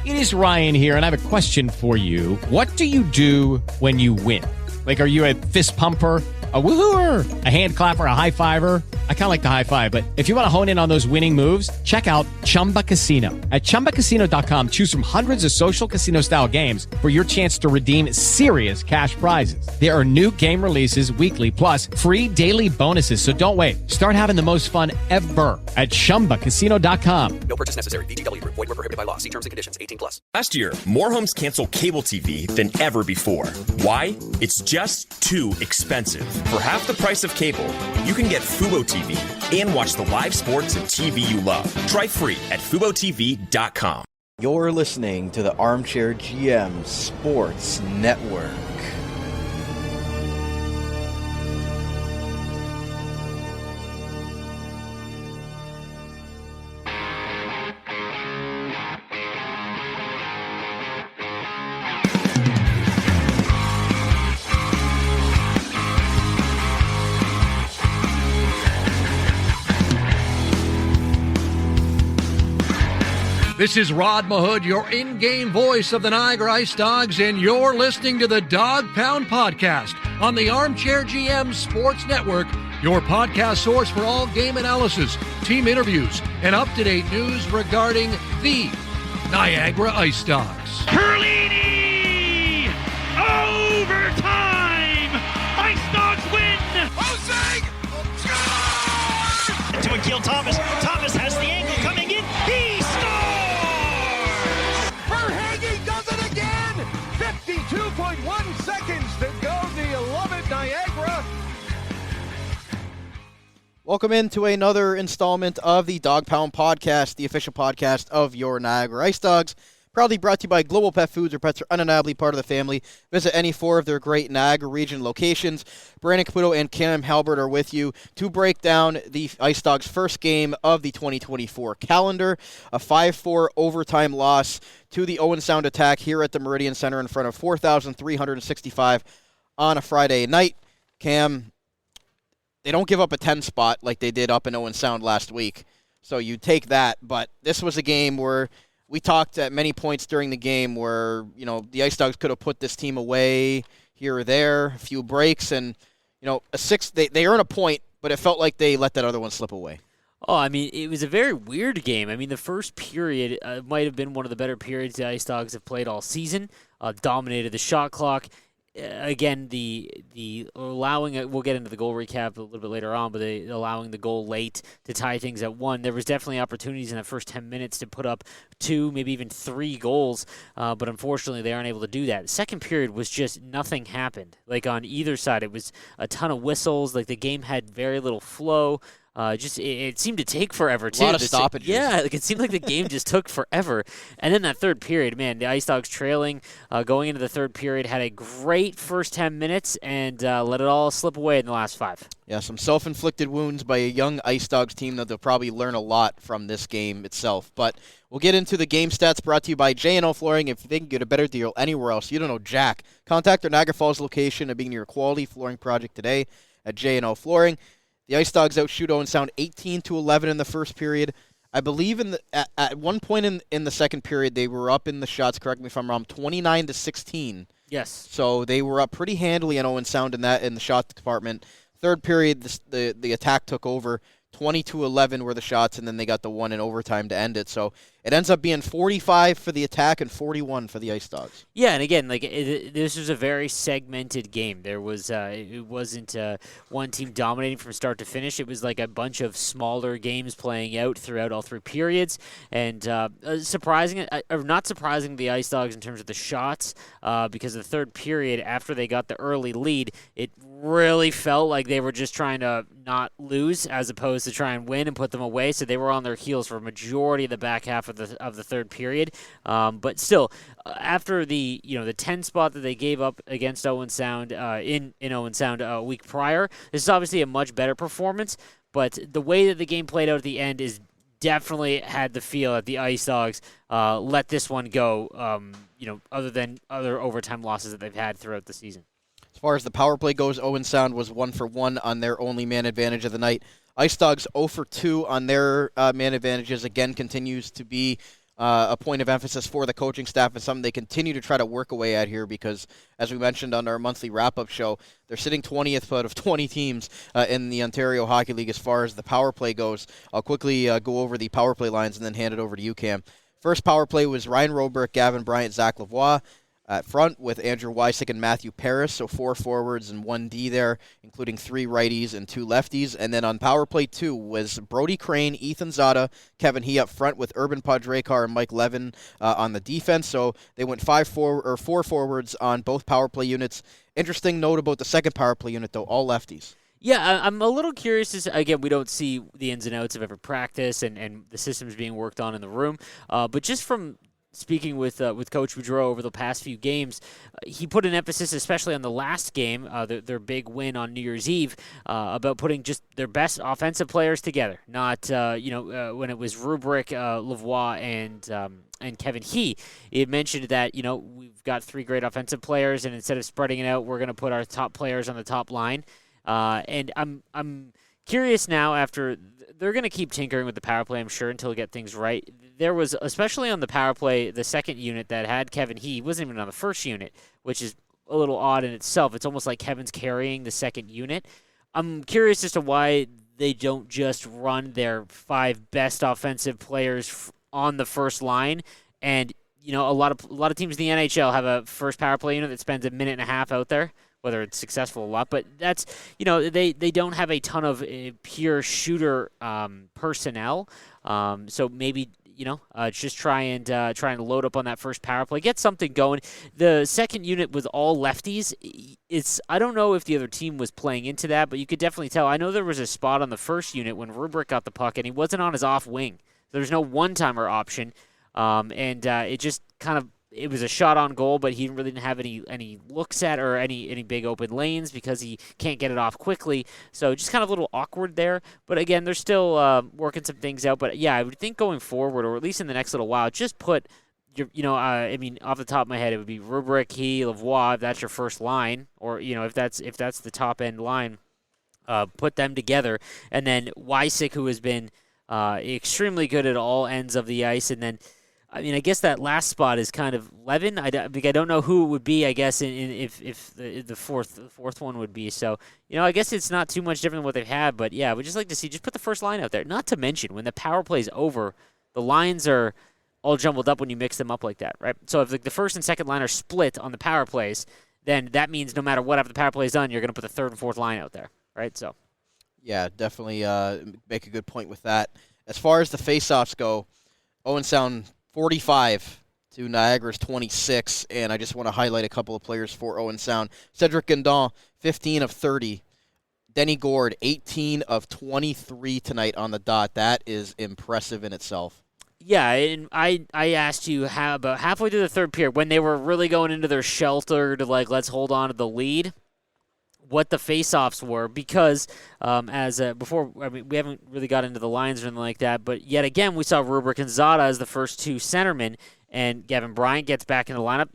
It is Ryan here, and I have a question for you. What do you do when you win? Like, are you a fist pumper, a woohooer, a hand clapper, a high fiver? I kind of like the high five, but if you want to hone in on those winning moves, check out Chumba Casino. At ChumbaCasino.com, choose from hundreds of social casino-style games for your chance to redeem serious cash prizes. There are new game releases weekly, plus free daily bonuses. So don't wait. Start having the most fun ever at ChumbaCasino.com. No purchase necessary. VGW Group. Void where prohibited by law. See terms and conditions. 18+. Last year, more homes canceled cable TV than ever before. Why? It's just too expensive. For half the price of cable, you can get Fubo TV and watch the live sports and TV you love. Try free at FuboTV.com. You're listening to the Armchair GM Sports Network. This is Rod Mahood, your in-game voice of the Niagara IceDogs, and you're listening to the Dog Pound Podcast on the Armchair GM Sports Network, your podcast source for all game analysis, team interviews, and up-to-date news regarding the Niagara IceDogs. Perlini! Overtime! IceDogs win! Hosing! To Akil Thomas. Thomas has the angle coming in. He scores! Verhaeghe does it again! 52.1 seconds to go. Do you love it, Niagara? Welcome into another installment of the Dog Pound Podcast, the official podcast of your Niagara IceDogs. Proudly brought to you by Global Pet Foods, where pets are undeniably part of the family. Visit any four of their great Niagara Region locations. Brandon Caputo and Cam Halbert are with you to break down the IceDogs' first game of the 2024 calendar. A 5-4 overtime loss to the Owen Sound Attack here at the Meridian Center in front of 4,365 on a Friday night. Cam, they don't give up a 10 spot like they did up in Owen Sound last week. So you take that, but this was a game where we talked at many points during the game where, you know, the IceDogs could have put this team away here or there, a few breaks, and, you know, they earn a point, but it felt like they let that other one slip away. Oh, I mean, it was a very weird game. I mean, the first period might have been one of the better periods the IceDogs have played all season, dominated the shot clock. Again, the allowing we'll get into the goal recap a little bit later on, but allowing the goal late to tie things at 1. There was definitely opportunities in the first 10 minutes to put up 2, maybe even 3 goals, but unfortunately they aren't able to do that. The second period was just nothing happened. Like on either side, it was a ton of whistles. Like the game had very little flow. It seemed to take forever, too. A lot of stoppages. Yeah, like it seemed like the game just took forever. And then that third period, man, the IceDogs trailing going into the third period, had a great first 10 minutes and let it all slip away in the last 5. Yeah, some self-inflicted wounds by a young IceDogs team that they'll probably learn a lot from this game itself. But we'll get into the game stats brought to you by J&O Flooring. If you think you can get a better deal anywhere else, you don't know Jack. Contact our Niagara Falls location and begin your quality flooring project today at J&O Flooring. The IceDogs outshoot Owen Sound 18-11 in the first period. I believe at one point in the second period they were up in the shots. Correct me if I'm wrong. 29-16. Yes. So they were up pretty handily in Owen Sound in the shot department. Third period, the attack took over. 20-11 were the shots, and then they got the one in overtime to end it. So it ends up being 45 for the attack and 41 for the IceDogs. Yeah, and again, this was a very segmented game. There was it wasn't one team dominating from start to finish. It was like a bunch of smaller games playing out throughout all 3 periods. And surprising, or not surprising, the IceDogs in terms of the shots, because the third period, after they got the early lead, it really felt like they were just trying to not lose as opposed to try and win and put them away. So they were on their heels for a majority of the back half of the third period. But still, after the 10 spot that they gave up against Owen Sound in Owen Sound a week prior, this is obviously a much better performance. But the way that the game played out at the end is definitely had the feel that the IceDogs let this one go. Other than other overtime losses that they've had throughout the season. As far as the power play goes, Owen Sound was 1 for 1 on their only man advantage of the night. IceDogs 0 for 2 on their man advantages. Again, continues to be a point of emphasis for the coaching staff and something they continue to try to work away at here because, as we mentioned on our monthly wrap-up show, they're sitting 20th out of 20 teams in the Ontario Hockey League as far as the power play goes. I'll quickly go over the power play lines and then hand it over to you, Cam. First power play was Ryan Roberk, Gavin Bryant, Zach Lavoie. At front with Andrew Wysick and Matthew Paris, so 4 forwards and 1 D there, including 3 righties and 2 lefties. And then on power play 2 was Brody Crane, Ethan Zada, Kevin He up front with Urban Podrekar and Mike Levin on the defense. So they went 4 forwards on both power play units. Interesting note about the second power play unit, though, all lefties. Yeah, I'm a little curious. Again, we don't see the ins and outs of every practice and the systems being worked on in the room. But just from speaking with Coach Boudreau over the past few games, he put an emphasis, especially on the last game, their big win on New Year's Eve, about putting just their best offensive players together. Not when it was Rubric, Lavoie, and Kevin He. It mentioned that we've got 3 great offensive players, and instead of spreading it out, we're going to put our top players on the top line. And I'm curious now after. They're going to keep tinkering with the power play, I'm sure, until we get things right. There was, especially on the power play, the second unit that had Kevin He wasn't even on the first unit, which is a little odd in itself. It's almost like Kevin's carrying the second unit. I'm curious as to why they don't just run their 5 best offensive players on the first line. And a lot of teams in the NHL have a first power play unit that spends a minute and a half out there, whether it's successful or not. But that's, they don't have a ton of pure shooter personnel. So maybe, just try and load up on that first power play, get something going. The second unit was all lefties. I don't know if the other team was playing into that, but you could definitely tell. I know there was a spot on the first unit when Rubric got the puck, and he wasn't on his off wing. There's no one-timer option, and it just kind of, it was a shot on goal, but he really didn't have any looks at or any big open lanes because he can't get it off quickly. So just kind of a little awkward there. But again, they're still working some things out. But yeah, I would think going forward, or at least in the next little while, just put your, off the top of my head, it would be Rubric, He, Lavoie, if that's your first line, or if that's the top end line, put them together, and then Wysick, who has been extremely good at all ends of the ice, and then. I guess that last spot is kind of Levin. I don't know who it would be. I guess if the fourth one would be. So I guess it's not too much different than what they've had. But yeah, we'd just like to see just put the first line out there. Not to mention when the power play is over, the lines are all jumbled up when you mix them up like that, right? So if the first and second line are split on the power plays, then that means no matter what after the power play is done, you're going to put the third and fourth line out there, right? So yeah, definitely make a good point with that. As far as the face-offs go, Owen Sound 45 to Niagara's 26, and I just want to highlight a couple of players for Owen Sound. Cedric Gondon, 15 of 30. Denny Gord, 18 of 23 tonight on the dot. That is impressive in itself. Yeah, and I asked you about halfway through the third period, when they were really going into their shelter to, let's hold on to the lead, what the face-offs were, because before, we haven't really got into the lines or anything like that, but yet again, we saw Rubric and Zada as the first 2 centermen, and Gavin Bryant gets back in the lineup,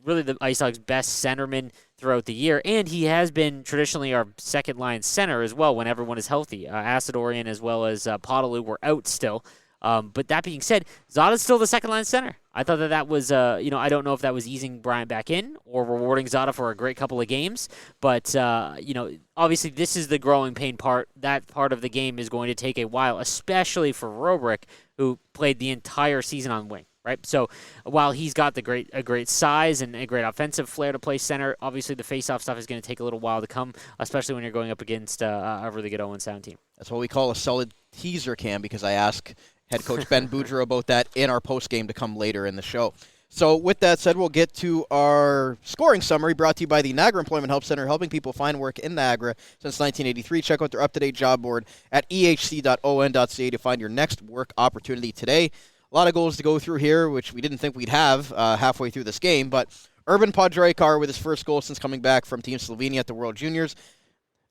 really the Ice Dogs' best centerman throughout the year, and he has been traditionally our second-line center as well when everyone is healthy. Acidorian as well as Podolou were out still. But that being said, Zada's still the second-line center. I thought that was, I don't know if that was easing Bryant back in or rewarding Zada for a great couple of games. But, obviously this is the growing pain part. That part of the game is going to take a while, especially for Robrick, who played the entire season on wing, right? So while he's got a great size and a great offensive flair to play center, obviously the face-off stuff is going to take a little while to come, especially when you're going up against a really good Owen Sound team. That's what we call a solid teaser, Cam, because I ask head coach Ben Boudreau about that in our postgame to come later in the show. So with that said, we'll get to our scoring summary brought to you by the Niagara Employment Help Center, helping people find work in Niagara since 1983. Check out their up-to-date job board at ehc.on.ca to find your next work opportunity today. A lot of goals to go through here, which we didn't think we'd have halfway through this game, but Urban Podrekar with his first goal since coming back from Team Slovenia at the World Juniors.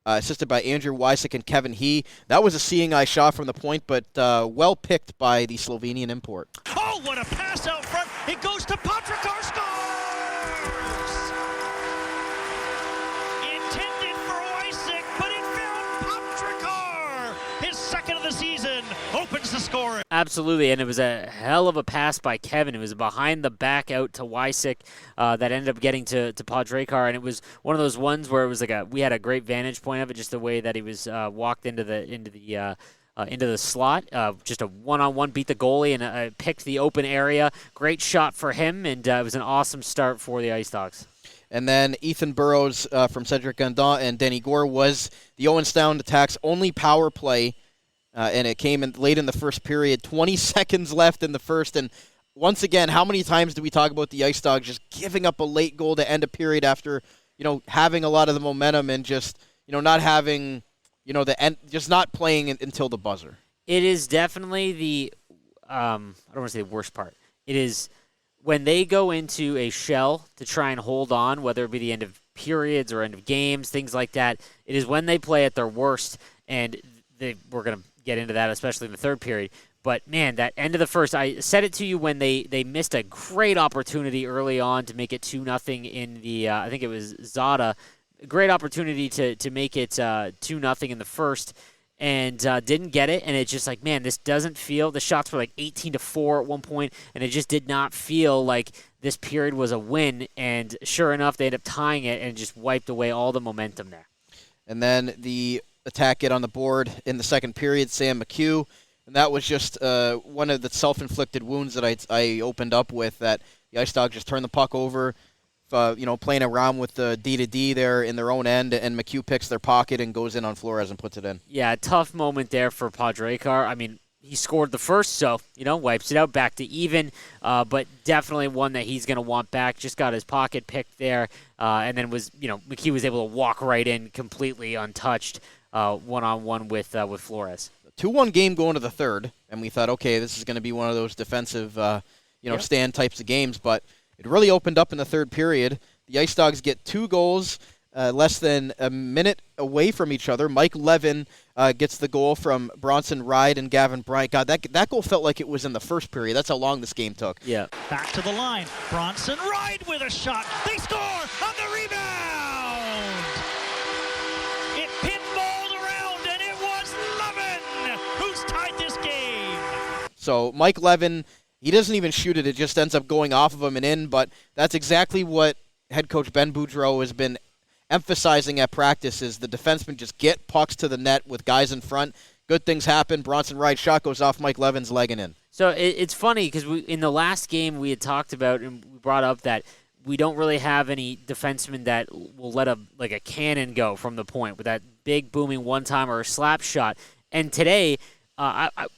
Assisted by Andrew Wysick and Kevin He. That was a seeing eye shot from the point, but well picked by the Slovenian import. Oh, what a pass out front. It goes to Podrekar, scores! Intended for Wysick, but it found Podrekar. His second of the season. opens the score. Absolutely, and it was a hell of a pass by Kevin. It was behind the back out to Wysick that ended up getting to Podrekar, and it was one of those ones where it was like we had a great vantage point of it, just the way that he was walked into the slot. Just a one-on-one, beat the goalie and picked the open area. Great shot for him, and it was an awesome start for the Ice Dogs. And then Ethan Burrows from Cedric Gandon and Denny Gore was the Owen Sound Attack's only power play, and it came in late in the first period. 20 seconds left in the first, and once again, how many times do we talk about the Ice Dogs just giving up a late goal to end a period after, having a lot of the momentum and just, not having, the end, just not playing until the buzzer. It is definitely the, I don't want to say the worst part. It is when they go into a shell to try and hold on, whether it be the end of periods or end of games, things like that. It is when they play at their worst, and we're going to get into that, especially in the third period. But, man, that end of the first, I said it to you when they missed a great opportunity early on to make it 2-0 in the, I think it was Zada. Great opportunity to make it 2-0 in the first, and didn't get it. And it's just like, man, this doesn't feel, the shots were like 18-4 at one point, and it just did not feel like this period was a win. And sure enough, they ended up tying it and just wiped away all the momentum there. And then the Attack get on the board in the second period, Sam McHugh. And that was just one of the self-inflicted wounds that I opened up with, that the Ice Dogs just turned the puck over, playing around with the D-to-D there in their own end, and McHugh picks their pocket and goes in on Flores and puts it in. Yeah, tough moment there for Podrekar. I mean, he scored the first, so, wipes it out back to even, but definitely one that he's going to want back. Just got his pocket picked there, and then McHugh was able to walk right in completely untouched, one-on-one with Flores. 2-1 game going to the third, and we thought, okay, this is going to be one of those defensive, stand types of games, but it really opened up in the third period. The Ice Dogs get 2 goals less than a minute away from each other. Mike Levin gets the goal from Bronson Ride and Gavin Bryant. God, that goal felt like it was in the first period. That's how long this game took. Yeah. Back to the line. Bronson Ride with a shot. They score on the rebound. It pinballed around, and it was Levin who's tied this game. So Mike Levin, he doesn't even shoot it. It just ends up going off of him and in, but that's exactly what head coach Ben Boudreau has been emphasizing at practice, is the defensemen just get pucks to the net with guys in front. Good things happen. Bronson Wright shot goes off Mike Levin's leg and in. So it's funny because in the last game we had talked about and we brought up that we don't really have any defensemen that will let a cannon go from the point with that big booming one-timer or slap shot. And today,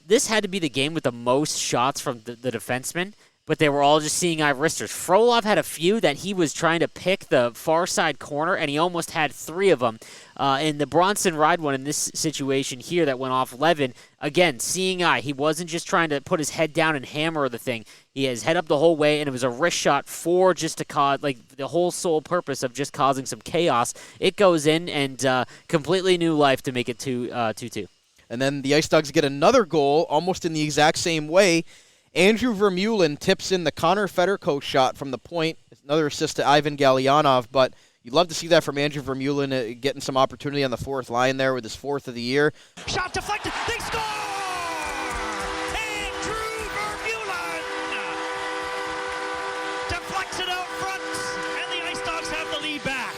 this had to be the game with the most shots from the defensemen, but they were all just seeing eye wristers. Frolov had a few that he was trying to pick the far side corner, and he almost had 3 of them. And the Bronson Ride one in this situation here that went off Levin, again, seeing eye. He wasn't just trying to put his head down and hammer the thing. He had his head up the whole way, and it was a wrist shot for just to cause, the whole sole purpose of just causing some chaos. It goes in, and completely new life to make it 2-2. And then the Ice Dogs get another goal almost in the exact same way. Andrew Vermeulen tips in the Connor Federko shot from the point. Another assist to Ivan Galyanov, but you'd love to see that from Andrew Vermeulen getting some opportunity on the fourth line there with his 4th of the year. Shot deflected. They score! Andrew Vermeulen deflects it out front, and the Ice Dogs have the lead back.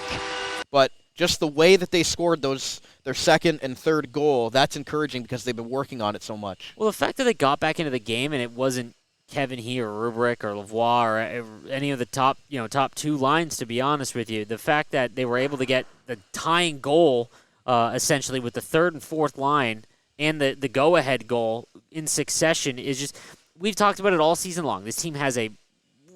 But just the way that they scored their second and third goal, that's encouraging because they've been working on it so much. Well, the fact that they got back into the game and it wasn't Kevin He or Rubrick or Lavoie or any of the top 2 lines, to be honest with you, the fact that they were able to get the tying goal essentially with the third and fourth line and the go-ahead goal in succession is just, we've talked about it all season long. This team has a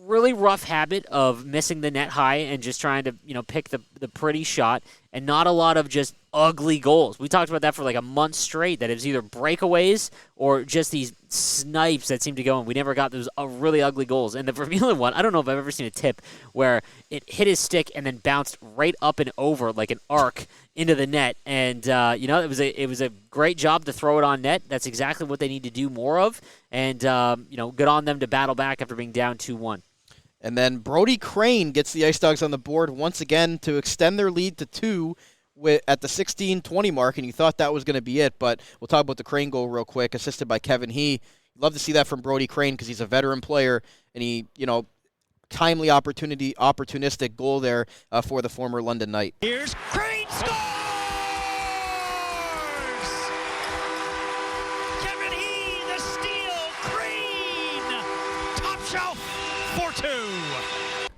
really rough habit of missing the net high and just trying to pick the pretty shot, and not a lot of just ugly goals. We talked about that for a month straight, that it was either breakaways or just these snipes that seemed to go in. We never got those really ugly goals. And the Vermeulen one, I don't know if I've ever seen a tip where it hit his stick and then bounced right up and over like an arc into the net. And it was a great job to throw it on net. That's exactly what they need to do more of. And good on them to battle back after being down 2-1. And then Brody Crane gets the Ice Dogs on the board once again to extend their lead to 2 at the 16-20 mark, and you thought that was going to be it. But we'll talk about the Crane goal real quick, assisted by Kevin He. Love to see that from Brody Crane because he's a veteran player, and he, timely opportunistic goal there for the former London Knight. Here's Crane scores! Kevin He, the steal. Crane, top shelf, 4-2.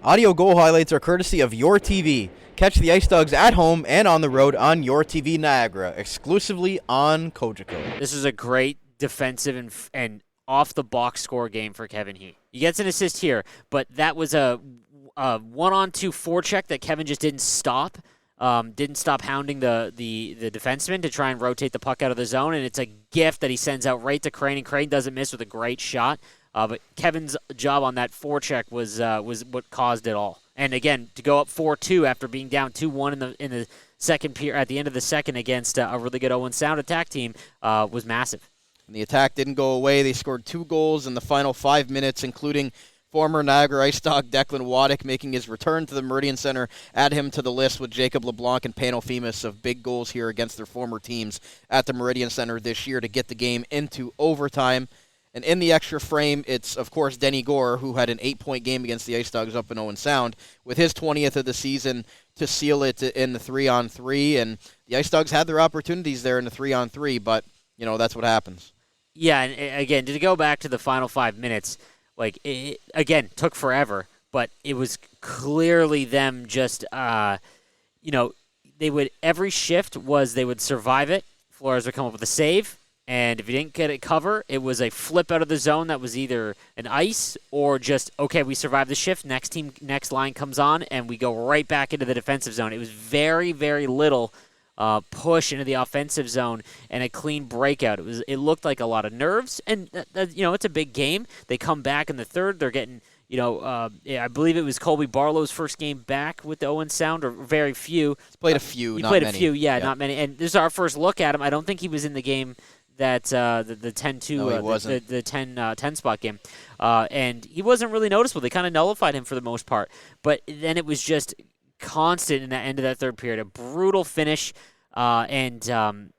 Audio goal highlights are courtesy of YourTV. Catch the Ice Dogs at home and on the road on YourTV Niagara, exclusively on Cogeco. This is a great defensive and off-the-box score game for Kevin He. He gets an assist here, but that was a one-on-two forecheck that Kevin just didn't stop. Didn't stop hounding the defenseman to try and rotate the puck out of the zone, and it's a gift that he sends out right to Crane, and Crane doesn't miss with a great shot. But Kevin's job on that forecheck was what caused it all. And again, to go up 4-2 after being down 2-1 in the second period, at the end of the second against a really good Owen Sound Attack team was massive. And the attack didn't go away. They scored 2 goals in the final 5 minutes, including former Niagara IceDog Declan Waddick making his return to the Meridian Center. Add him to the list with Jacob LeBlanc and Pano Femus of big goals here against their former teams at the Meridian Center this year to get the game into overtime. And in the extra frame, it's, of course, Denny Gore, who had an 8-point game against the Ice Dogs up in Owen Sound, with his 20th of the season to seal it in the 3-on-3. And the Ice Dogs had their opportunities there in the 3-on-3, but, that's what happens. Yeah, and again, to go back to the final 5 minutes, it took forever, but it was clearly them just, they would, every shift was they would survive it. Flores would come up with a save. And if you didn't get it cover, it was a flip out of the zone that was either an ice or just, okay, we survived the shift, next line comes on, and we go right back into the defensive zone. It was very, very little push into the offensive zone and a clean breakout. It looked like a lot of nerves, and it's a big game. They come back in the third. They're getting, I believe it was Colby Barlow's first game back with the Owen Sound, or very few. He's played a few, he not played many. a few, not many. And this is our first look at him. I don't think he was in the game that the 10-2, no, he wasn't. the 10 spot game, and he wasn't really noticeable. They kind of nullified him for the most part, but then it was just constant in that end of that third period, a brutal finish, and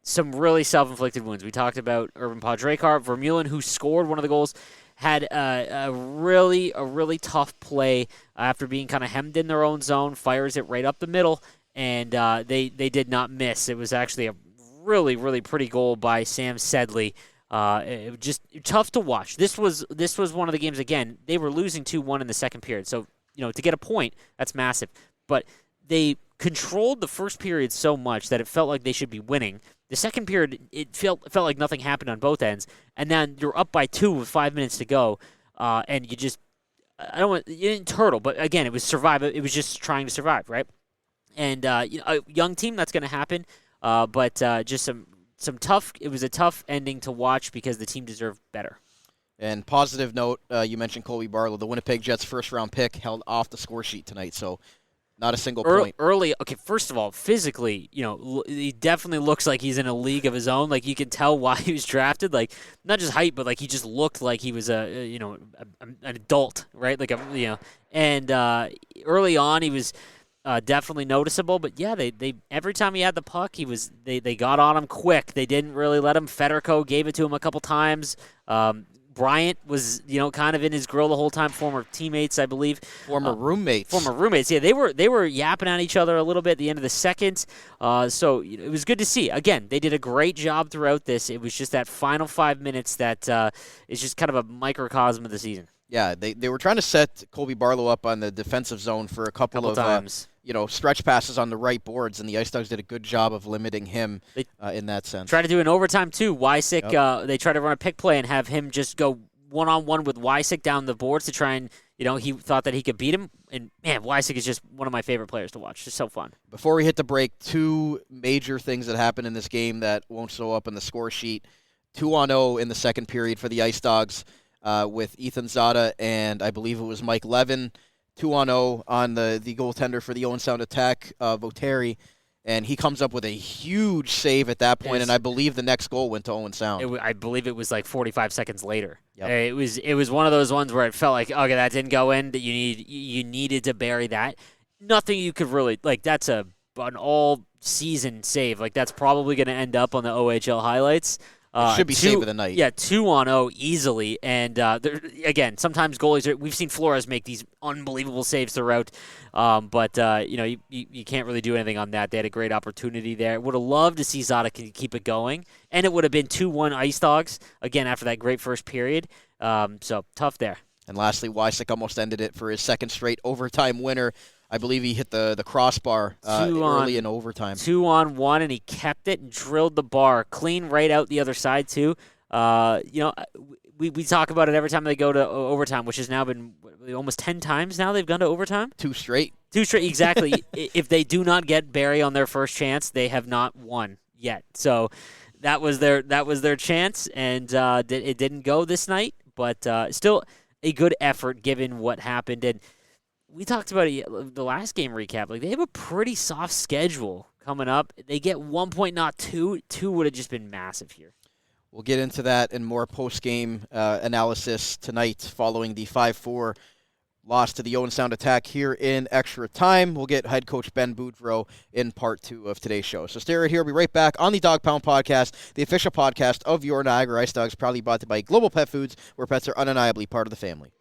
some really self-inflicted wounds. We talked about Urban Podrekar. Vermeulen, who scored one of the goals, had a really tough play after being kind of hemmed in their own zone, fires it right up the middle, and they did not miss. It was actually a really, really pretty goal by Sam Sedley. It was just tough to watch. This was one of the games, again, they were losing 2-1 in the second period. So, to get a point, that's massive. But they controlled the first period so much that it felt like they should be winning. The second period, it felt like nothing happened on both ends. And then you're up by 2 with 5 minutes to go. And you just, you didn't turtle, but again, it was survive. It was just trying to survive, right? And, a young team, that's going to happen. But just some tough. It was a tough ending to watch because the team deserved better. And positive note, you mentioned Colby Barlow, the Winnipeg Jets' first-round pick, held off the score sheet tonight, so not a single point. Early, okay. First of all, physically, he definitely looks like he's in a league of his own. Like you can tell why he was drafted. Like not just height, but like he just looked like he was an adult, right? And early on he was. Definitely noticeable, but yeah, they every time he had the puck, they got on him quick. They didn't really let him. Federico gave it to him a couple times. Bryant was kind of in his grill the whole time. Former teammates, I believe. Former roommates. Yeah, they were yapping at each other a little bit at the end of the second. So it was good to see. Again, they did a great job throughout this. It was just that final 5 minutes that is just kind of a microcosm of the season. Yeah, they were trying to set Colby Barlow up on the defensive zone for a couple of times. Stretch passes on the right boards, and the Ice Dogs did a good job of limiting him in that sense. Try to do an overtime, too. Wysick, they tried to run a pick play and have him just go one-on-one with Wysick down the boards to try and, he thought that he could beat him. And, man, Wysick is just one of my favorite players to watch. Just so fun. Before we hit the break, 2 major things that happened in this game that won't show up in the score sheet. 2-0 in the second period for the Ice Dogs with Ethan Zada and I believe it was Mike Levin. 2-0 on the goaltender for the Owen Sound Attack, Voteri, and he comes up with a huge save at that point, and I believe the next goal went to Owen Sound. I believe it was like 45 seconds later. Yep. It was one of those ones where it felt like, okay, that didn't go in, that you needed to bury that. Nothing you could really, that's a an all-season save. Like, that's probably going to end up on the OHL highlights. Should be save of the night. Yeah, 2-on-0 easily. And, again, sometimes goalies we've seen Flores make these unbelievable saves throughout. But you can't really do anything on that. They had a great opportunity there. Would have loved to see Zada keep it going. And it would have been 2-1 IceDogs, again, after that great first period. So, tough there. And lastly, Wysick almost ended it for his second straight overtime winner. I believe he hit the crossbar early in overtime. 2-on-1, and he kept it and drilled the bar clean right out the other side, too. We talk about it every time they go to overtime, which has now been almost 10 times now they've gone to overtime. 2 straight. 2 straight, exactly. If they do not get Barrie on their first chance, they have not won yet. So that was their chance, and it didn't go this night, but still a good effort given what happened. And we talked about it, the last game recap. Like, they have a pretty soft schedule coming up. They get 1 point, not 2. 2 would have just been massive here. We'll get into that and more post-game analysis tonight following the 5-4 loss to the Owen Sound Attack here in extra time. We'll get head coach Ben Boudreau in part 2 of today's show. So stay right here. We'll be right back on the Dog Pound Podcast, the official podcast of your Niagara IceDogs, proudly brought to you by Global Pet Foods, where pets are undeniably part of the family.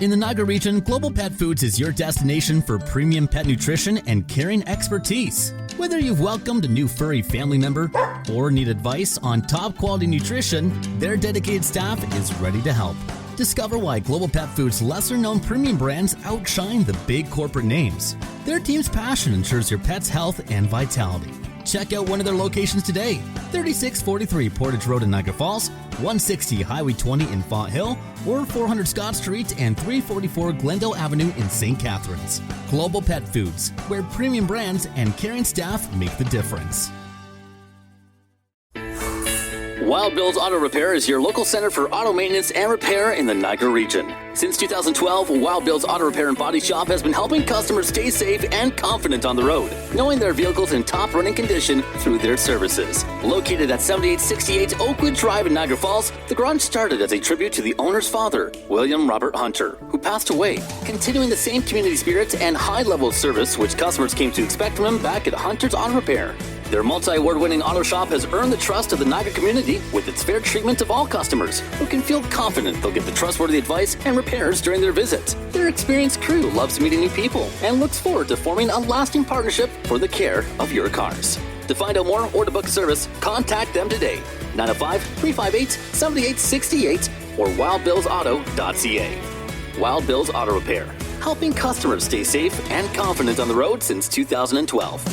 In the Niagara Region, Global Pet Foods is your destination for premium pet nutrition and caring expertise. Whether you've welcomed a new furry family member or need advice on top quality nutrition, their dedicated staff is ready to help. Discover why Global Pet Foods' lesser-known premium brands outshine the big corporate names. Their team's passion ensures your pet's health and vitality. Check out one of their locations today, 3643 Portage Road in Niagara Falls, 160 Highway 20 in Font Hill, or 400 Scott Street and 344 Glendale Avenue in St. Catharines. Global Pet Foods, where premium brands and caring staff make the difference. Wild Bill's Auto Repair is your local center for auto maintenance and repair in the Niagara region. Since 2012, Wild Bill's Auto Repair and Body Shop has been helping customers stay safe and confident on the road, knowing their vehicles in top running condition through their services. Located at 7868 Oakwood Drive in Niagara Falls, the garage started as a tribute to the owner's father, William Robert Hunter, who passed away, continuing the same community spirit and high level of service which customers came to expect from him back at Hunter's Auto Repair. Their multi-award-winning auto shop has earned the trust of the Niagara community with its fair treatment of all customers, who can feel confident they'll get the trustworthy advice and repairs during their visit. Their experienced crew loves meeting new people and looks forward to forming a lasting partnership for the care of your cars. To find out more or to book service, contact them today, 905-358-7868 or wildbillsauto.ca. Wild Bill's Auto Repair, helping customers stay safe and confident on the road since 2012.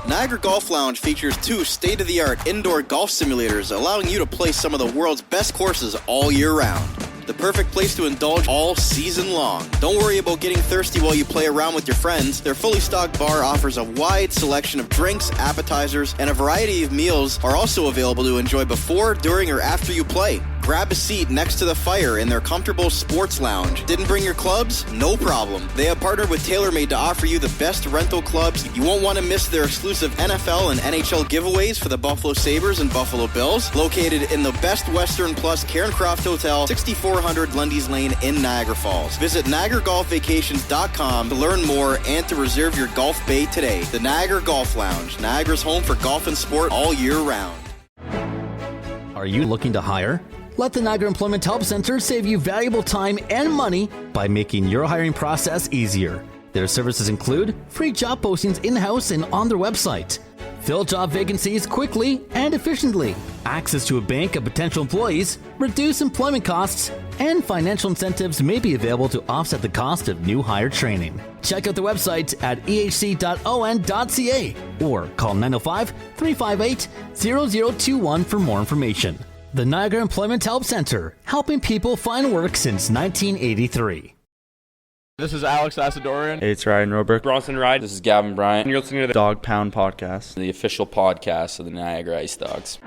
Niagara Golf Lounge features 2 state-of-the-art indoor golf simulators, allowing you to play some of the world's best courses all year round. The perfect place to indulge all season long. Don't worry about getting thirsty while you play around with your friends. Their fully stocked bar offers a wide selection of drinks, appetizers, and a variety of meals are also available to enjoy before, during, or after you play. Grab a seat next to the fire in their comfortable sports lounge. Didn't bring your clubs? No problem. They have partnered with TaylorMade to offer you the best rental clubs. You won't want to miss their exclusive NFL and NHL giveaways for the Buffalo Sabres and Buffalo Bills. Located in the Best Western Plus Cairncroft Hotel, 6400 Lundy's Lane in Niagara Falls. Visit NiagaraGolfVacations.com to learn more and to reserve your golf bay today. The Niagara Golf Lounge, Niagara's home for golf and sport all year round. Are you looking to hire? Let the Niagara Employment Help Center save you valuable time and money by making your hiring process easier. Their services include free job postings in-house and on their website, fill job vacancies quickly and efficiently, access to a bank of potential employees, reduce employment costs, and financial incentives may be available to offset the cost of new hire training. Check out the website at ehc.on.ca or call 905-358-0021 for more information. The Niagara Employment Help Center, helping people find work since 1983. This is Alex Asadorian. Hey, it's Ryan Roberg. Bronson Ride. This is Gavin Bryant. And you're listening to the Dog Pound Podcast, the official podcast of the Niagara IceDogs.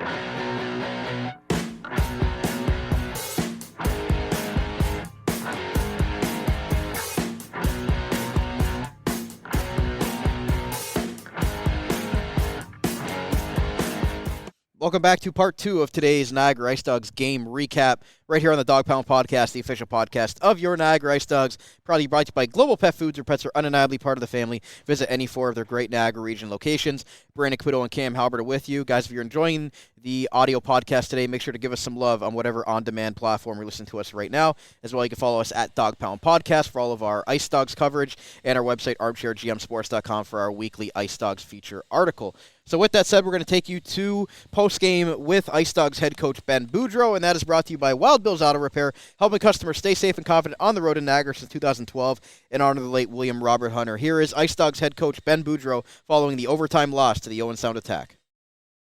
Welcome back to part 2 of today's Niagara IceDogs game recap, right here on the Dog Pound Podcast, the official podcast of your Niagara Ice Dogs. Proudly brought to you by Global Pet Foods, where pets are undeniably part of the family. Visit any 4 of their great Niagara Region locations. Brandon Caputo and Cam Halbert are with you. Guys, if you're enjoying the audio podcast today, make sure to give us some love on whatever on-demand platform you're listening to us right now. As well, you can follow us at Dog Pound Podcast for all of our Ice Dogs coverage, and our website, armchairgmsports.com, for our weekly Ice Dogs feature article. So with that said, we're going to take you to Postgame with Ice Dogs head coach Ben Boudreau, and that is brought to you by Wild Bill's Auto Repair, helping customers stay safe and confident on the road in Niagara since 2012 in honor of the late William Robert Hunter. Here is Ice Dogs head coach Ben Boudreau following the overtime loss to the Owen Sound Attack.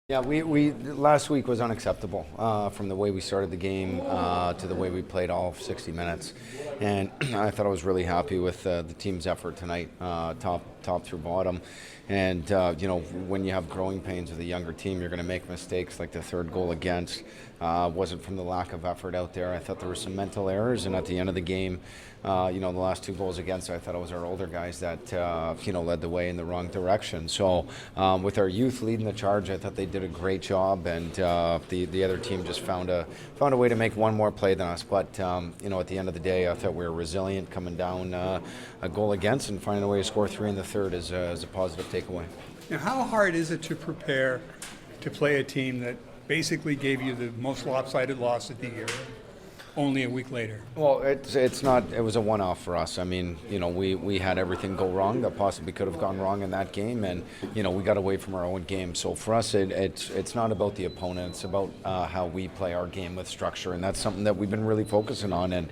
Yeah, we last week was unacceptable from the way we started the game to the way we played all 60 minutes, and I thought I was really happy with the team's effort tonight, top through bottom. And when you have growing pains with a younger team, you're going to make mistakes like the third goal against. Wasn't from the lack of effort out there. I thought there were some mental errors, and at the end of the game, the last 2 goals against, I thought it was our older guys that led the way in the wrong direction. So with our youth leading the charge, I thought they did a great job, and the other team just found a way to make one more play than us. But at the end of the day, I thought we were resilient coming down a goal against and finding a way to score 3 in the third is a positive takeaway. Now, how hard is it to prepare to play a team that basically gave you the most lopsided loss of the year only a week later? Well, it's not. It was a one-off for us. I mean, we had everything go wrong that possibly could have gone wrong in that game, and we got away from our own game. So for us, it's not about the opponent. It's about how we play our game with structure, and that's something that we've been really focusing on. And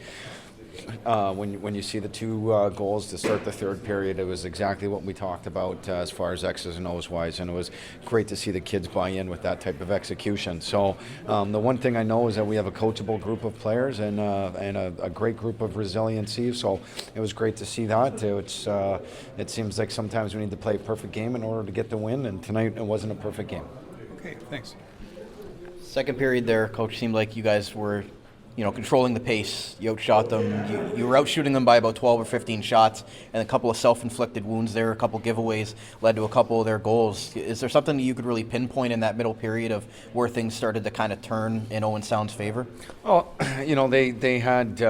when you see the 2 goals to start the third period, it was exactly what we talked about as far as X's and O's wise, and it was great to see the kids buy in with that type of execution. So the one thing I know is that we have a coachable group of players and a great group of resiliency. So it was great to see that. It seems like sometimes we need to play a perfect game in order to get the win, and tonight it wasn't a perfect game. Okay, thanks. Second period there, Coach, seemed like you guys were controlling the pace. You outshot them. You were out shooting them by about 12 or 15 shots, and a couple of self-inflicted wounds there, a couple giveaways led to a couple of their goals. Is there something that you could really pinpoint in that middle period of where things started to kind of turn in Owen Sound's favor? Well, they had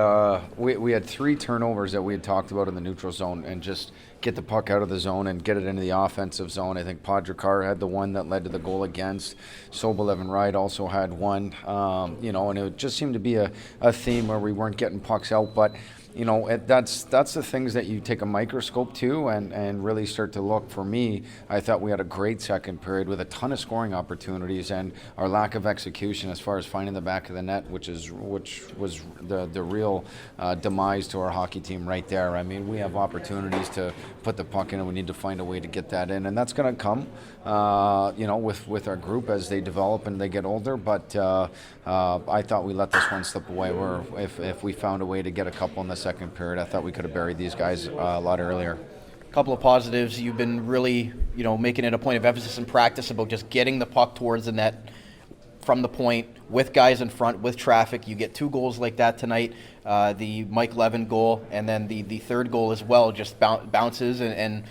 we had 3 turnovers that we had talked about in the neutral zone, and just get the puck out of the zone and get it into the offensive zone. I think Podrakar had the one that led to the goal against. Sobolev and Wright also had one, and it just seemed to be a theme where we weren't getting pucks out. But that's the things that you take a microscope to and really start to look. For me, I thought we had a great second period with a ton of scoring opportunities, and our lack of execution as far as finding the back of the net, which was the real demise to our hockey team right there. I mean, we have opportunities to put the puck in, and we need to find a way to get that in, and that's going to come, with our group as they develop and they get older. But I thought we let this one slip away. Where if we found a way to get a couple in the second period, I thought we could have buried these guys a lot earlier. Couple of positives. You've been really, making it a point of emphasis in practice about just getting the puck towards the net from the point with guys in front, with traffic. You get 2 goals like that tonight, the Mike Levin goal, and then the third goal as well, just bounces and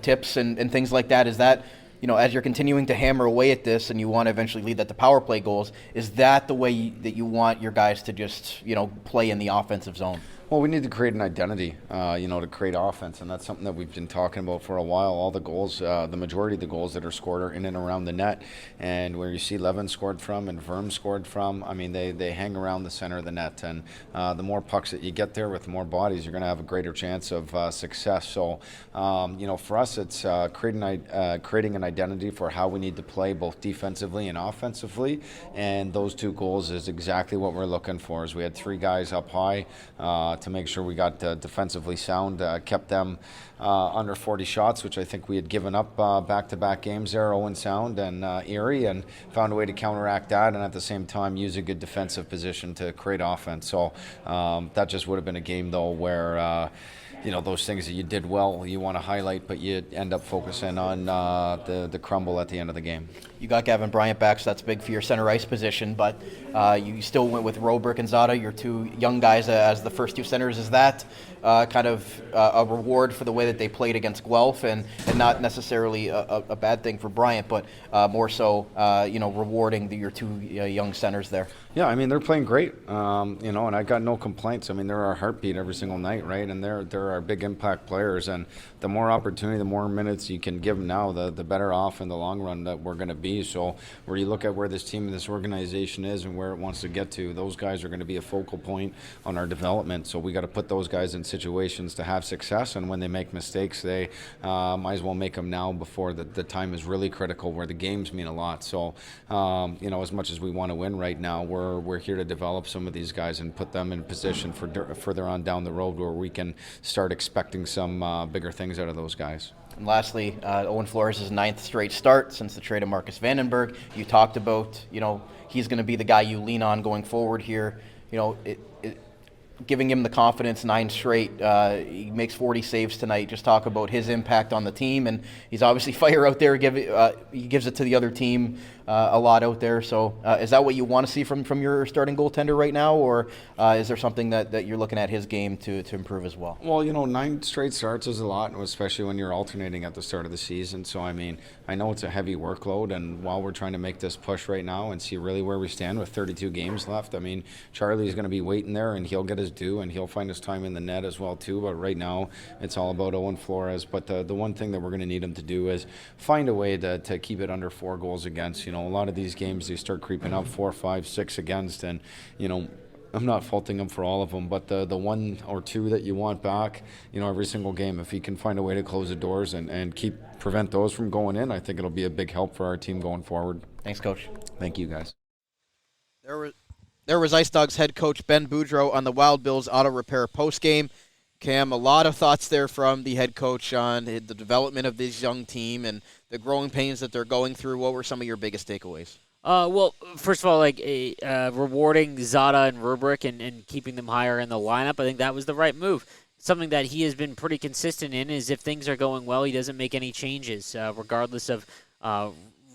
tips and things like that. Is that, as you're continuing to hammer away at this and you want to eventually lead that to power play goals, is that the way that you want your guys to just, play in the offensive zone? Well, we need to create an identity, to create offense, and that's something that we've been talking about for a while. All the goals, the majority of the goals that are scored are in and around the net, and where you see Levin scored from and Verm scored from, I mean, they hang around the center of the net, and the more pucks that you get there with more bodies, you're going to have a greater chance of success. So, for us, it's creating an identity for how we need to play both defensively and offensively, and those 2 goals is exactly what we're looking for. Is we had 3 guys up high to make sure we got defensively sound, kept them under 40 shots, which I think we had given up back-to-back games there, Owen Sound and Erie, and found a way to counteract that, and at the same time use a good defensive position to create offense. So that just would have been a game, though, where those things that you did well, you want to highlight, but you end up focusing on the crumble at the end of the game. You got Gavin Bryant back, so that's big for your center ice position, but you still went with Roberk and Zada, your two young guys, as the first two centers. Is that kind of a reward for the way that they played against Guelph, and not necessarily a bad thing for Bryant, but more so, rewarding your two young centers there? Yeah, I mean, they're playing great, and I got no complaints. I mean, they're our heartbeat every single night, right? And they're our big impact players, and the more opportunity, the more minutes you can give them now, the better off in the long run that we're going to be. So where you look at where this team and this organization is and where it wants to get to, those guys are going to be a focal point on our development. So we got to put those guys in situations to have success, and when they make mistakes, they might as well make them now before the time is really critical, where the games mean a lot. So, as much as we want to win right now, we're here to develop some of these guys and put them in position for further on down the road, where we can start expecting some bigger things out of those guys. And lastly, Owen Flores' 9th straight start since the trade of Marcus Vandenberg. You talked about, he's going to be the guy you lean on going forward here. Giving him the confidence, 9 straight. He makes 40 saves tonight. Just talk about his impact on the team, and he's obviously fire out there. He gives it to the other team a lot out there. So is that what you want to see from your starting goaltender right now, or is there something that you're looking at his game to improve as well? Well, 9 straight starts is a lot, especially when you're alternating at the start of the season. So, I mean, I know it's a heavy workload, and while we're trying to make this push right now and see really where we stand with 32 games left, I mean, Charlie's going to be waiting there, and he'll get his due, and he'll find his time in the net as well too. But right now it's all about Owen Flores. But the one thing that we're going to need him to do is find a way to keep it under 4 goals against. A lot of these games, they start creeping up 4, 5, 6 against, and I'm not faulting him for all of them, but the 1 or 2 that you want back, every single game, if he can find a way to close the doors and prevent those from going in, I think it'll be a big help for our team going forward. Thanks, Coach. Thank you, guys. There was Ice Dogs head coach Ben Boudreau on the Wild Bills auto repair postgame. Cam, a lot of thoughts there from the head coach on the development of this young team and the growing pains that they're going through. What were some of your biggest takeaways? Well, first of all, rewarding Zada and Rubric and keeping them higher in the lineup, I think that was the right move. Something that he has been pretty consistent in is if things are going well, he doesn't make any changes, regardless of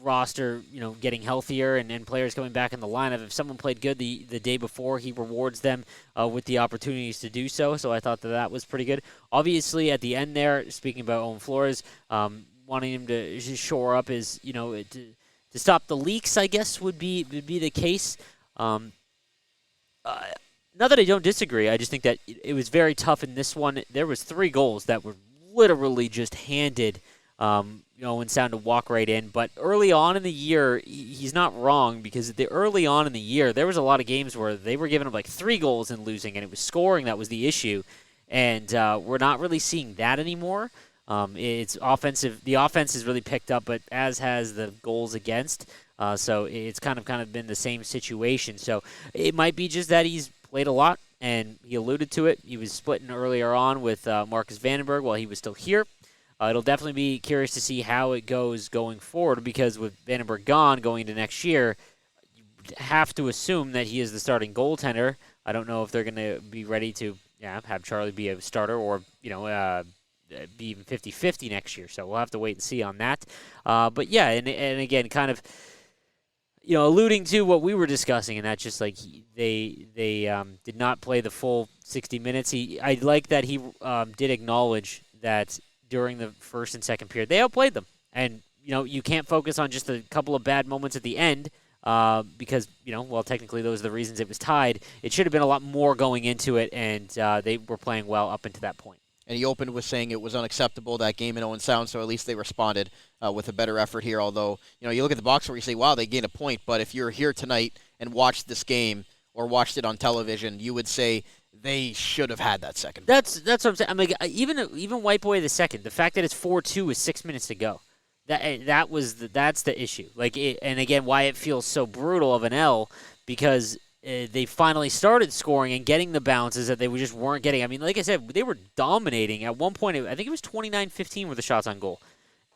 roster, getting healthier and players coming back in the lineup. If someone played good the day before, he rewards them with the opportunities to do so. So I thought that was pretty good. Obviously, at the end there, speaking about Owen Flores, wanting him to just shore up his, to stop the leaks, I guess, would be the case. Not that I don't disagree. I just think that it was very tough in this one. There was 3 goals that were literally just handed Owen Sound to walk right in. But early on in the year, he's not wrong, because early on in the year, there was a lot of games where they were giving up 3 goals and losing, and it was scoring that was the issue. And we're not really seeing that anymore. It's offensive. The offense has really picked up, but as has the goals against. So it's kind of been the same situation. So it might be just that he's played a lot, and he alluded to it. He was splitting earlier on with Marcus Vandenberg while he was still here. It'll definitely be curious to see how it goes going forward, because with Vandenberg gone going into next year, you have to assume that he is the starting goaltender. I don't know if they're going to be ready to have Charlie be a starter or be even 50-50 next year. So we'll have to wait and see on that. But yeah, and again, kind of alluding to what we were discussing, and that's just they did not play the full 60 minutes. I like that he did acknowledge that during the first and second period, they outplayed them. And, you can't focus on just a couple of bad moments at the end because, technically those are the reasons it was tied. It should have been a lot more going into it, and they were playing well up until that point. And he opened with saying it was unacceptable, that game in Owen Sound, so at least they responded with a better effort here. Although, you look at the box score, you say, wow, they gained a point. But if you're here tonight and watched this game or watched it on television, you would say they should have had that second. That's what I'm saying. I mean, even wipe away the second. The fact that it's 4-2 with 6 minutes to go, that's the issue. And again, why it feels so brutal of an L, because they finally started scoring and getting the bounces that they just weren't getting. I mean, like I said, they were dominating at one point. I think it was 29-15 with the shots on goal,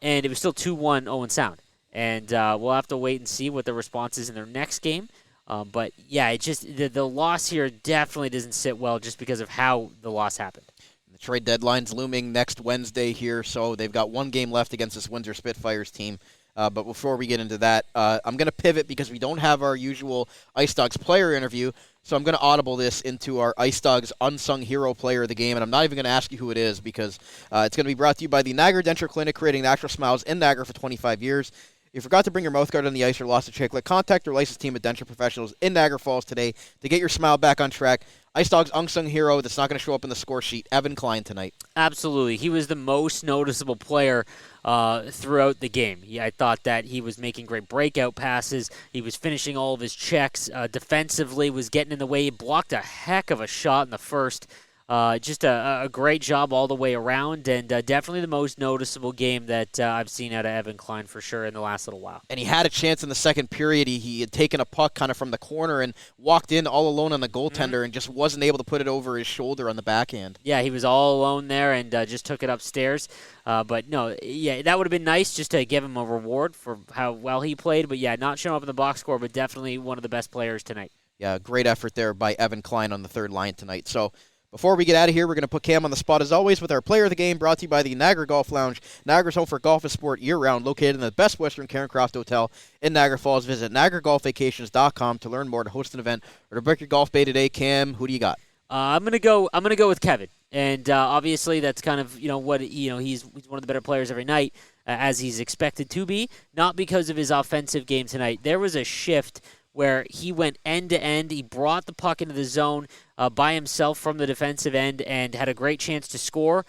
and it was still 2-1 Owen Sound. And we'll have to wait and see what the response is in their next game. But yeah, it just the loss here definitely doesn't sit well, just because of how the loss happened. The trade deadline's looming next Wednesday here, so they've got one game left against this Windsor Spitfires team But before we get into that, I'm going to pivot because we don't have our usual Ice Dogs player interview. So I'm going to audible this into our Ice Dogs unsung hero player of the game, and I'm not even going to ask you who it is because it's going to be brought to you by the Niagara Denture Clinic, creating natural smiles in Niagara for 25 years. If you forgot to bring your mouth guard on the ice or lost a chick, contact your licensed team of denture professionals in Niagara Falls today to get your smile back on track. Ice Dogs unsung hero that's not going to show up in the score sheet, Evan Klein tonight. Absolutely. He was the most noticeable player throughout the game. I thought that he was making great breakout passes. He was finishing all of his checks. Defensively, was getting in the way. He blocked a heck of a shot in the first. Just a great job all the way around, and definitely the most noticeable game that I've seen out of Evan Klein for sure in the last little while. And he had a chance in the second period. He had taken a puck kind of from the corner and walked in all alone on the goaltender and just wasn't able to put it over his shoulder on the backhand. Yeah, he was all alone there and just took it upstairs. But no, yeah, that would have been nice just to give him a reward for how well he played. But yeah, not showing up in the box score, but definitely one of the best players tonight. Yeah, great effort there by Evan Klein on the third line tonight. So before we get out of here, we're going to put Cam on the spot as always with our player of the game, brought to you by the Niagara Golf Lounge. Niagara's home for golf and sport year-round, located in the best Western Carencroft Hotel in Niagara Falls. Visit NiagaraGolfVacations.com to learn more, to host an event, or to book your golf bay today. Cam, who do you got? I'm gonna go with Kevin, and obviously that's kind of what he's one of the better players every night, as he's expected to be. Not because of his offensive game tonight. There was a shift where he went end-to-end. He brought the puck into the zone by himself from the defensive end and had a great chance to score,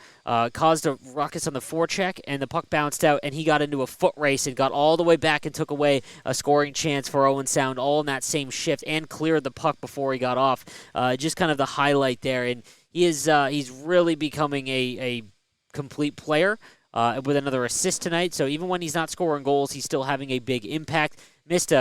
caused a ruckus on the forecheck, and the puck bounced out, and he got into a foot race and got all the way back and took away a scoring chance for Owen Sound all in that same shift and cleared the puck before he got off. Just kind of the highlight there. And he's really becoming a complete player with another assist tonight. So even when he's not scoring goals, he's still having a big impact. Missed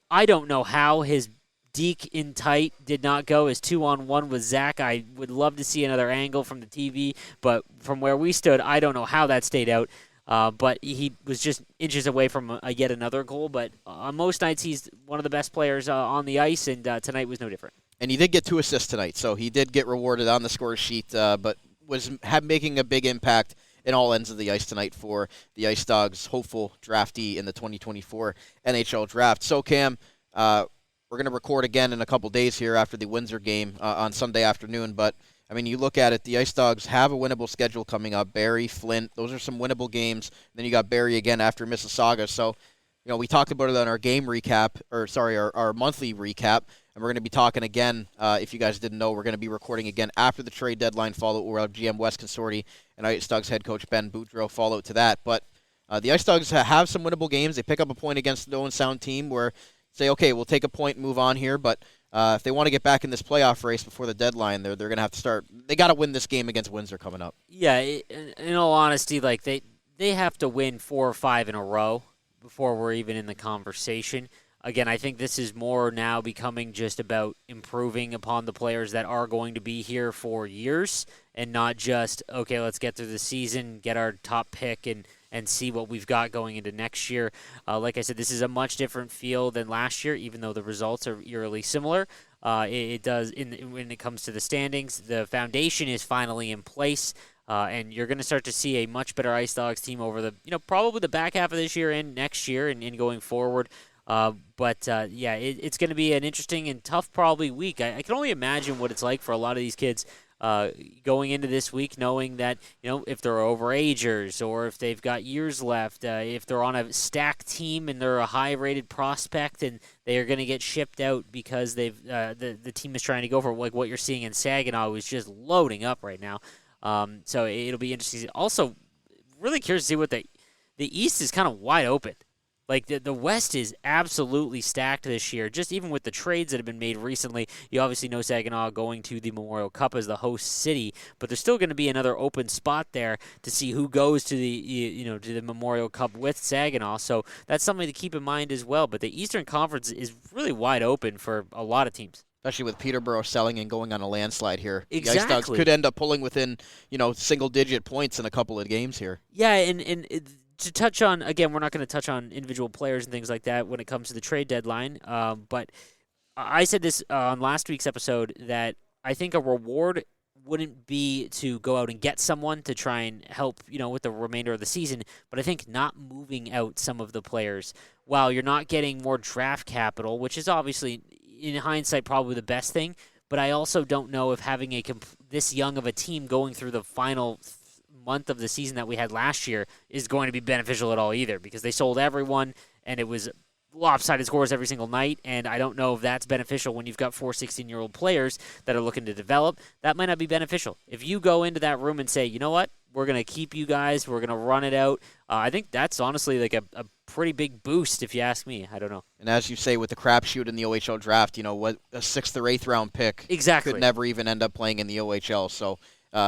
I don't know how his deke in tight did not go as 2-on-1 with Zach. I would love to see another angle from the TV, but from where we stood, I don't know how that stayed out. But he was just inches away from yet another goal. But on most nights, he's one of the best players on the ice, and tonight was no different. And he did get 2 assists tonight, so he did get rewarded on the score sheet, but was making a big impact in all ends of the ice tonight for the Ice Dogs hopeful draftee in the 2024 NHL Draft. So, Cam, we're going to record again in a couple days here after the Windsor game on Sunday afternoon, but, I mean, you look at it, the Ice Dogs have a winnable schedule coming up. Barrie, Flint, those are some winnable games. Then you got Barrie again after Mississauga. So, we talked about it on our game recap, our monthly recap, and we're going to be talking again. If you guys didn't know, we're going to be recording again after the trade deadline follow. We'll have GM Wes Consorti and Ice Dogs head coach Ben Boudreau follow to that. But the Ice Dogs have some winnable games. They pick up a point against the Owen Sound team where say, okay, we'll take a point and move on here. But if they want to get back in this playoff race before the deadline, they're going to have to start. They got to win this game against Windsor coming up. Yeah, in all honesty, they have to win 4 or 5 in a row before we're even in the conversation. Again, I think this is more now becoming just about improving upon the players that are going to be here for years and not just, okay, let's get through the season, get our top pick, and see what we've got going into next year. Like I said, this is a much different feel than last year, even though the results are eerily similar. It does, when it comes to the standings, the foundation is finally in place. And you're going to start to see a much better Ice Dogs team over the, probably the back half of this year and next year and going forward. It's going to be an interesting and tough probably week. I can only imagine what it's like for a lot of these kids going into this week, knowing that, if they're overagers or if they've got years left, if they're on a stacked team and they're a high-rated prospect and they are going to get shipped out because they've the team is trying to go for, like what you're seeing in Saginaw, is just loading up right now. So it'll be interesting. Also, really curious to see what the East is kind of wide open. Like, the West is absolutely stacked this year, just even with the trades that have been made recently. You obviously know Saginaw going to the Memorial Cup as the host city, but there's still going to be another open spot there to see who goes to the Memorial Cup with Saginaw. So that's something to keep in mind as well. But the Eastern Conference is really wide open for a lot of teams. Especially with Peterborough selling and going on a landslide here. Exactly. The Ice Dogs could end up pulling within, single-digit points in a couple of games here. Yeah, and to touch on, again, we're not going to touch on individual players and things like that when it comes to the trade deadline, but I said this on last week's episode that I think a reward wouldn't be to go out and get someone to try and help, with the remainder of the season. But I think not moving out some of the players, while you're not getting more draft capital, which is obviously, in hindsight, probably the best thing. But I also don't know if having this young of a team going through the final month of the season that we had last year is going to be beneficial at all either, because they sold everyone and it was lopsided scores every single night, and I don't know if that's beneficial when you've got 4 16-year-old players that are looking to develop. That might not be beneficial. If you go into that room and say, you know what, we're going to keep you guys, we're going to run it out, I think that's honestly like a pretty big boost if you ask me. I don't know. And as you say, with the crapshoot in the OHL draft, what a 6th or 8th round pick could never even end up playing in the OHL. So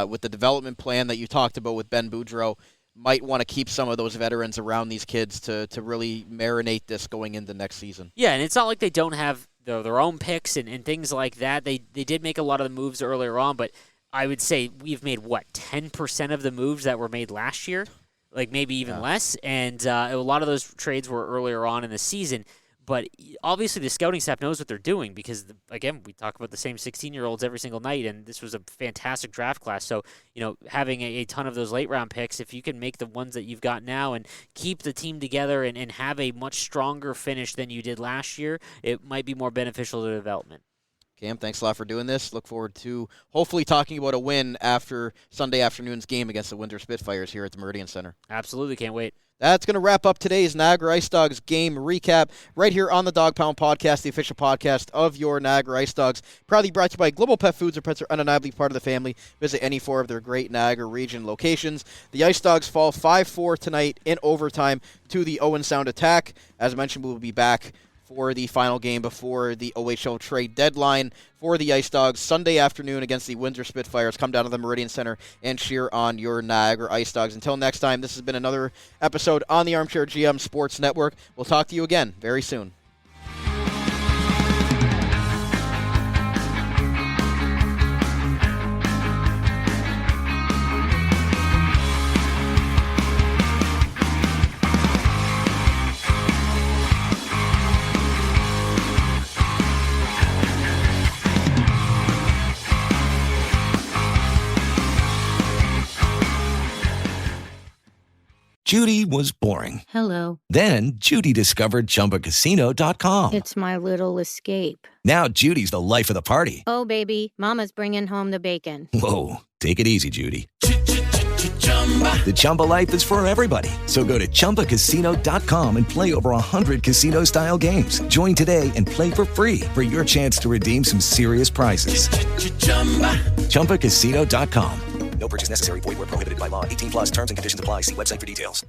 with the development plan that you talked about with Ben Boudreau, might want to keep some of those veterans around these kids to really marinate this going into next season. Yeah, and it's not like they don't have their own picks and things like that. They did make a lot of the moves earlier on, but I would say we've made, 10% of the moves that were made last year? Like maybe even less. And a lot of those trades were earlier on in the season. But obviously the scouting staff knows what they're doing because, again, we talk about the same 16-year-olds every single night, and this was a fantastic draft class. So, having a ton of those late-round picks, if you can make the ones that you've got now and keep the team together and have a much stronger finish than you did last year, it might be more beneficial to development. Cam, thanks a lot for doing this. Look forward to hopefully talking about a win after Sunday afternoon's game against the Windsor Spitfires here at the Meridian Center. Absolutely, can't wait. That's going to wrap up today's Niagara IceDogs game recap right here on the Dog Pound Podcast, the official podcast of your Niagara IceDogs. Proudly brought to you by Global Pet Foods. Our pets are undeniably part of the family. Visit any 4 of their great Niagara Region locations. The IceDogs fall 5-4 tonight in overtime to the Owen Sound Attack. As mentioned, we'll be back for the final game before the OHL trade deadline for the IceDogs Sunday afternoon against the Windsor Spitfires. Come down to the Meridian Center and cheer on your Niagara IceDogs. Until next time, this has been another episode on the Armchair GM Sports Network. We'll talk to you again very soon. Judy was boring. Hello. Then Judy discovered ChumbaCasino.com. It's my little escape. Now Judy's the life of the party. Oh, baby, mama's bringing home the bacon. Whoa, take it easy, Judy. The Chumba life is for everybody. So go to ChumbaCasino.com and play over 100 casino-style games. Join today and play for free for your chance to redeem some serious prizes. ChumbaCasino.com. No purchase necessary. Void where prohibited by law. 18+ terms and conditions apply. See website for details.